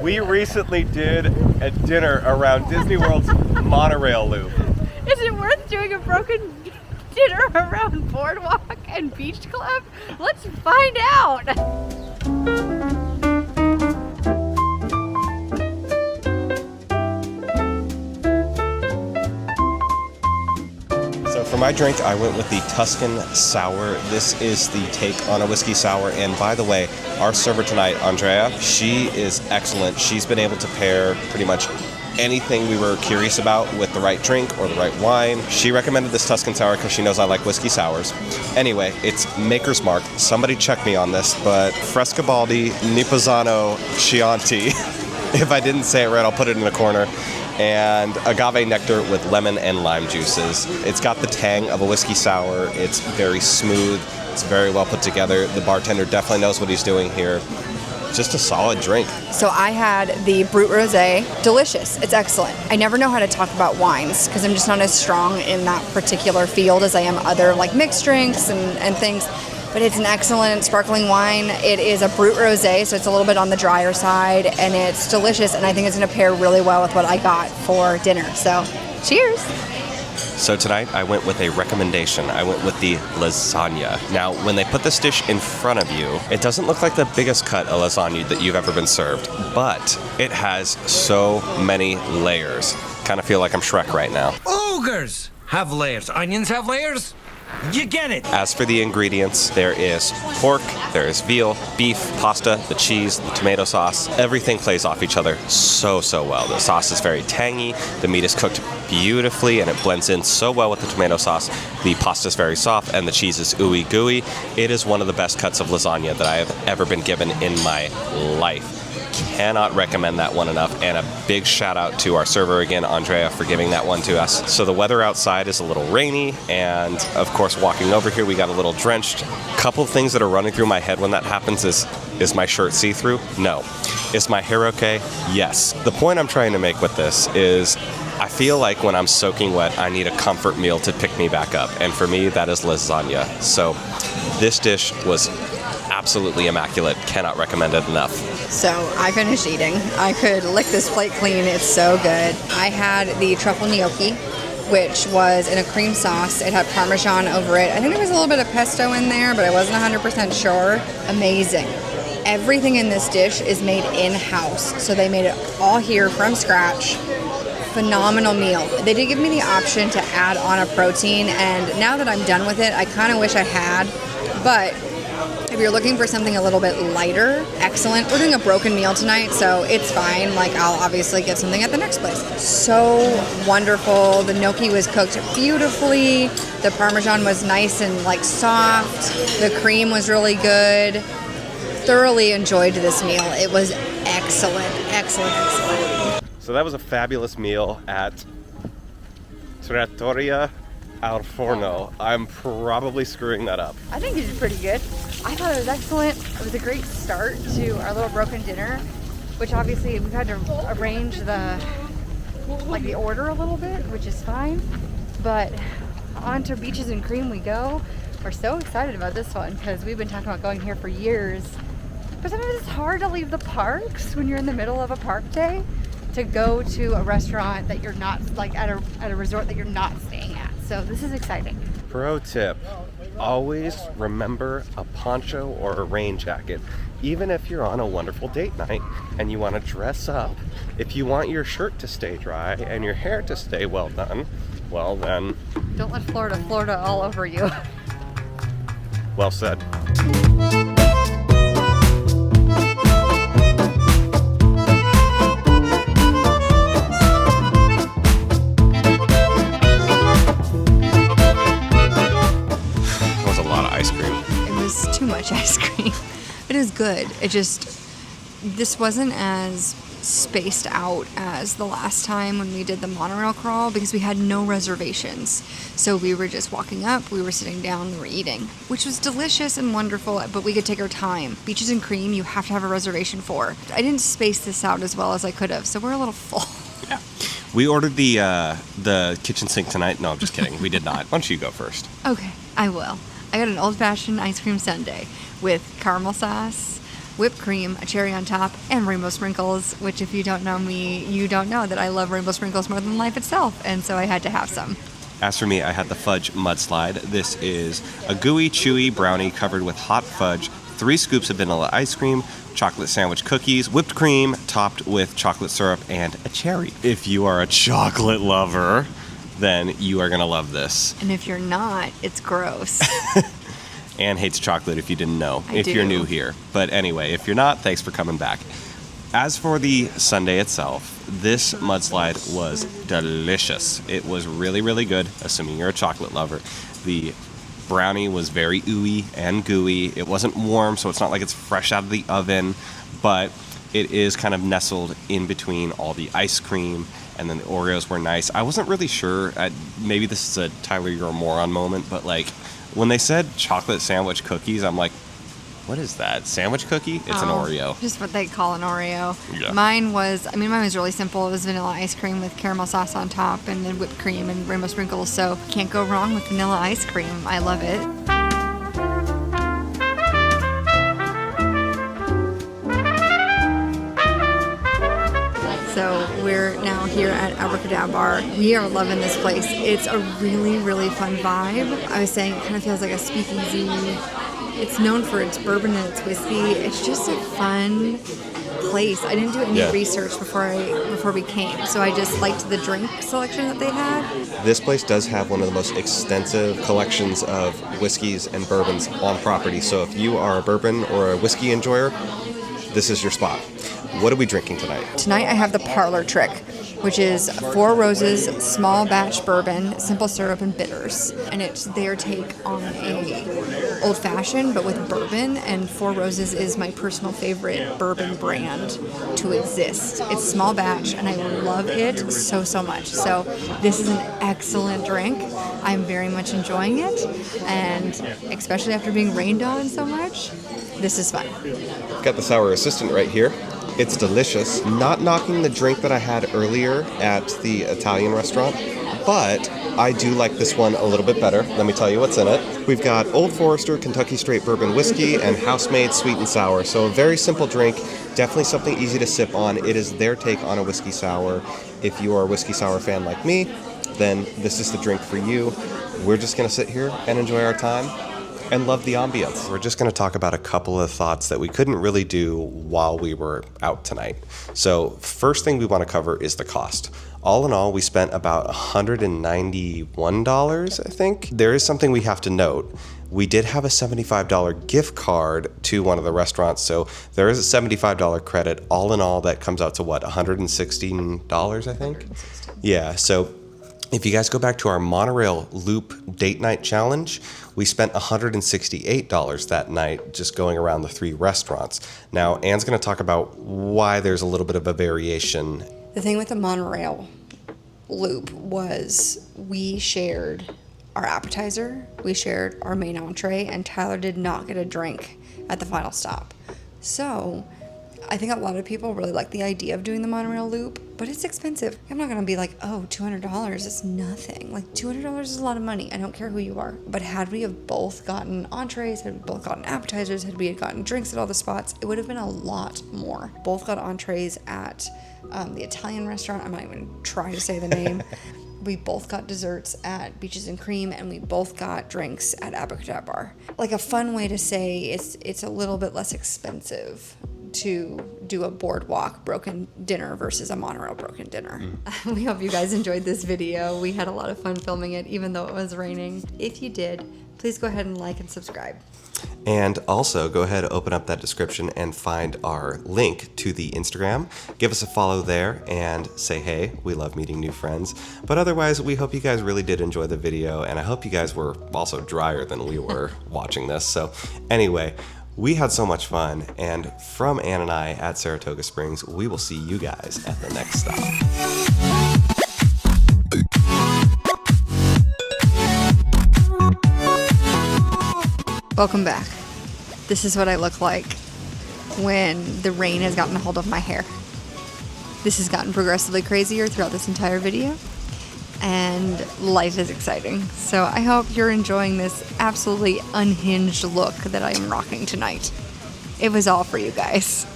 We recently did a dinner around Disney World's monorail loop. Is it worth doing a broken dinner around Boardwalk and Beach Club? Let's find out. So for my drink, I went with the Tuscan Sour. This is the take on a whiskey sour. And by the way, our server tonight, Andrea, she is excellent. She's been able to pair pretty much anything we were curious about with the right drink or the right wine. She recommended this Tuscan Sour because she knows I like whiskey sours. Anyway, it's Maker's Mark. Somebody check me on this, but Frescobaldi Niposano Chianti. If I didn't say it right, I'll put it in the corner. And agave nectar with lemon and lime juices. It's got the tang of a whiskey sour. It's very smooth. It's very well put together. The bartender definitely knows what he's doing here. Just a solid drink. So I had the Brut Rosé. Delicious. It's excellent. I never know how to talk about wines because I'm just not as strong in that particular field as I am other like mixed drinks and things. But it's an excellent sparkling wine. It is a Brut Rosé, so it's a little bit on the drier side, and it's delicious, and I think it's going to pair really well with what I got for dinner. So, cheers! So tonight I went with a recommendation. I went with the lasagna. Now, when they put this dish in front of you, it doesn't look like the biggest cut of lasagna that you've ever been served, but it has so many layers. Kind of feel like I'm Shrek right now. Ogres have layers. Onions have layers. You get it. As for the ingredients, there is pork, there is veal, beef, pasta, the cheese, the tomato sauce. Everything plays off each other so well. The sauce is very tangy, the meat is cooked beautifully, and it blends in so well with the tomato sauce. The pasta is very soft, and the cheese is ooey gooey. It is one of the best cuts of lasagna that I have ever been given in my life. Cannot recommend that one enough, and a big shout out to our server again, Andrea, for giving that one to us. So the weather outside is a little rainy, and of course walking over here we got a little drenched. Couple things that are running through my head when that happens is my shirt see-through? No. Is my hair okay? Yes. The point I'm trying to make with this is I feel like when I'm soaking wet, I need a comfort meal to pick me back up, and for me that is lasagna. So this dish was absolutely immaculate. Cannot recommend it enough. So I finished eating. I could lick this plate clean. It's so good. I had the truffle gnocchi, which was in a cream sauce. It had Parmesan over it. I think there was a little bit of pesto in there, but I wasn't 100% sure. Amazing. Everything in this dish is made in-house. So they made it all here from scratch. Phenomenal meal. They did give me the option to add on a protein, and now that I'm done with it, I kind of wish I had, but if you're looking for something a little bit lighter, excellent. We're doing a broken meal tonight, so it's fine. Like, I'll obviously get something at the next place. So wonderful. The gnocchi was cooked beautifully. The Parmesan was nice and like soft. The cream was really good. Thoroughly enjoyed this meal. It was excellent, excellent, excellent. So that was a fabulous meal at Trattoria al Forno. I'm probably screwing that up. I think you did pretty good. I thought it was excellent. It was a great start to our little broken dinner, which obviously we've had to arrange the order a little bit, which is fine. But on to Beaches and Cream we go. We're so excited about this one because we've been talking about going here for years. But sometimes it's hard to leave the parks when you're in the middle of a park day to go to a restaurant that you're not, like at a resort that you're not staying at. So this is exciting. Pro tip, always remember a poncho or a rain jacket. Even if you're on a wonderful date night and you want to dress up, if you want your shirt to stay dry and your hair to stay well done, well then... Don't let Florida all over you. Well said. Too much ice cream. It is good. This wasn't as spaced out as the last time when we did the monorail crawl because we had no reservations. So we were just walking up, we were sitting down, we were eating, which was delicious and wonderful, but we could take our time. Beaches and Cream, you have to have a reservation for. I didn't space this out as well as I could have, so we're a little full. Yeah. We ordered the kitchen sink tonight. No, I'm just kidding. We did not. Why don't you go first? Okay, I will. I got an old-fashioned ice cream sundae with caramel sauce, whipped cream, a cherry on top, and rainbow sprinkles, which if you don't know me, you don't know that I love rainbow sprinkles more than life itself, and so I had to have some. As for me, I had the fudge mudslide. This is a gooey, chewy brownie covered with hot fudge, 3 scoops of vanilla ice cream, chocolate sandwich cookies, whipped cream topped with chocolate syrup, and a cherry. If you are a chocolate lover, then you are going to love this. And if you're not, it's gross. Anne hates chocolate if you didn't know, I if do. you're new here. But anyway, if you're not, thanks for coming back. As for the sundae itself, this mudslide was delicious. It was really, really good, assuming you're a chocolate lover. The brownie was very ooey and gooey. It wasn't warm, so it's not like it's fresh out of the oven, but it is kind of nestled in between all the ice cream, and then the Oreos were nice. I wasn't really sure. Maybe this is a Tyler, you're a moron moment, but like when they said chocolate sandwich cookies, I'm like, what is that? Sandwich cookie? It's an Oreo. Just what they call an Oreo. Yeah. Mine was really simple. It was vanilla ice cream with caramel sauce on top and then whipped cream and rainbow sprinkles. So can't go wrong with vanilla ice cream. I love it. So we're now here at AbracadaBar. We are loving this place. It's a really, really fun vibe. I was saying it kind of feels like a speakeasy. It's known for its bourbon and its whiskey. It's just a fun place. I didn't do any research before we came, so I just liked the drink selection that they had. This place does have one of the most extensive collections of whiskeys and bourbons on property. So if you are a bourbon or a whiskey enjoyer, this is your spot. What are we drinking tonight? Tonight I have the Parlor Trick, which is 4 Roses, small batch bourbon, simple syrup, and bitters. And it's their take on a old fashioned, but with bourbon. And 4 Roses is my personal favorite bourbon brand to exist. It's small batch, and I love it so, so much. So this is an excellent drink. I'm very much enjoying it, and especially after being rained on so much, this is fun. Got the sour assistant right here. It's delicious. Not knocking the drink that I had earlier at the Italian restaurant, but I do like this one a little bit better. Let me tell you what's in it. We've got Old Forester Kentucky Straight Bourbon Whiskey and house-made sweet and sour. So a very simple drink, definitely something easy to sip on. It is their take on a whiskey sour. If you are a whiskey sour fan like me, then this is the drink for you. We're just going to sit here and enjoy our time and love the ambience. We're just going to talk about a couple of thoughts that we couldn't really do while we were out tonight. So first thing we want to cover is the cost. All in all, we spent about $191, I think. There is something we have to note. We did have a $75 gift card to one of the restaurants, so there is a $75 credit. All in all, that comes out to what, $116, I think? Yeah, so if you guys go back to our Monorail Loop date night challenge, we spent $168 that night just going around the 3 restaurants. Now, Anne's going to talk about why there's a little bit of a variation. The thing with the Monorail Loop was we shared our appetizer, we shared our main entree, and Tyler did not get a drink at the final stop. So I think a lot of people really like the idea of doing the Monorail Loop, but it's expensive. I'm not going to be like, oh, $200 is nothing. Like, $200 is a lot of money. I don't care who you are. But had we have both gotten entrees, had we both gotten appetizers, had we had gotten drinks at all the spots, it would have been a lot more. Both got entrees at the Italian restaurant. I'm not even trying to say the name. We both got desserts at Beaches and Cream, and we both got drinks at AbracadaBar. Like, a fun way to say it's a little bit less expensive to do a boardwalk broken dinner versus a monorail broken dinner. We hope you guys enjoyed this video. We had a lot of fun filming it, even though it was raining. If you did, please go ahead and like and subscribe. And also go ahead, open up that description and find our link to the Instagram. Give us a follow there and say, hey, we love meeting new friends. But otherwise, we hope you guys really did enjoy the video, and I hope you guys were also drier than we were watching this. So anyway, we had so much fun, and from Ann and I at Saratoga Springs, we will see you guys at the next stop. Welcome back. This is what I look like when the rain has gotten a hold of my hair. This has gotten progressively crazier throughout this entire video, and life is exciting. So I hope you're enjoying this absolutely unhinged look that I am rocking tonight. It was all for you guys.